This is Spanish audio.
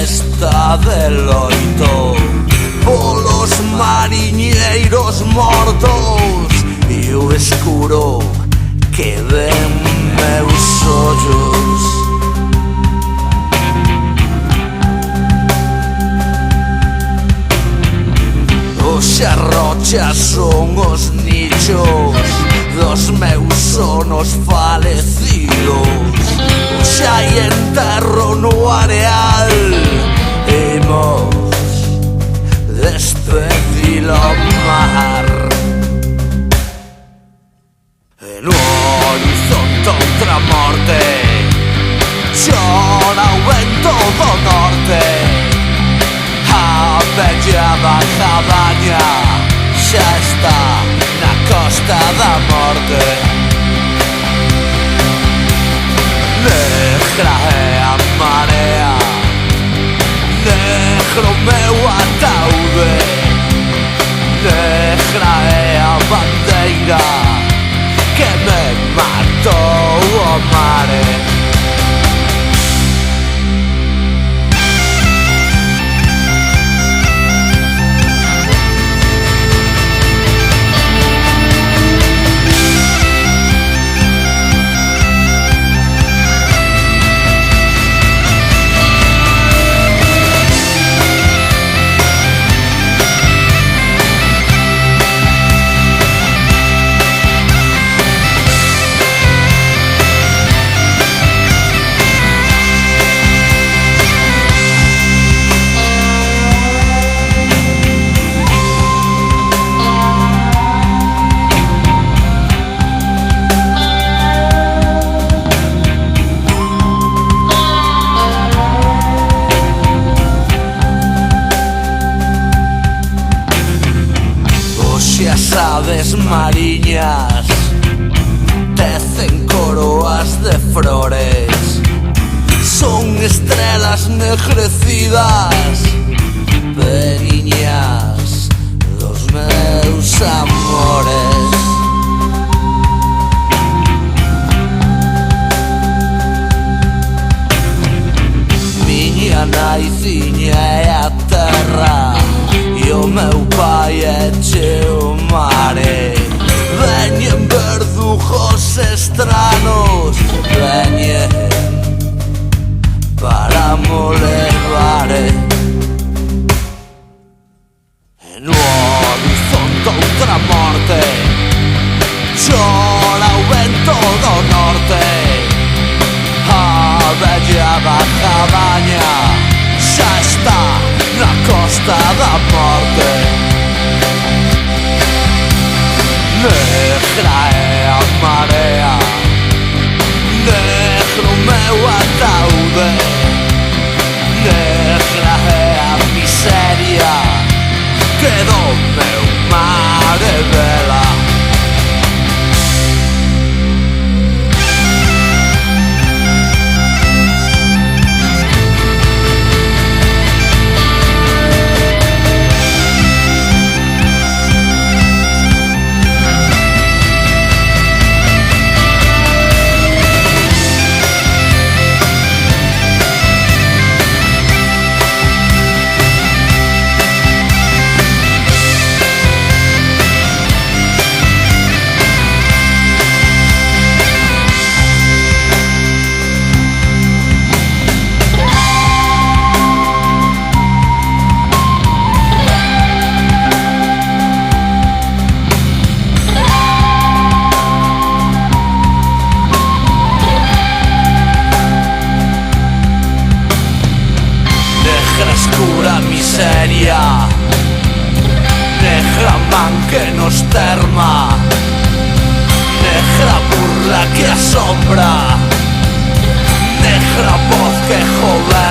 festa de loito polos mariñeiros mortos e o escuro que ven meus ollos. Os arrochas son os nichos dos meus sonos falecidos. Xa hai enterro no areal, imos despedir ao mar. E no horizonte outra morte, chora o vento do norte. A bella baja baña xa está na costa da morte. Negra é a marea, negro meu ataude, negra é a bandeira que me matou o mare. As aves mariñas tecen coroas de flores, son estrelas negrecidas, periñas dos meus amores. Miña naiciña é a terra e o meu pai é cheo mare. Veñen verdugos estranos, veñen para mo levar. E no horizonte outra morte, chora o vento do norte. A bella baja baña xa está na costa da morte. Negra é a marea, negro meu ataude, negra é a miseria que do meu mare vela. Escura miseria, negra man que nos terma, negra burla que asombra, negra voz que jode.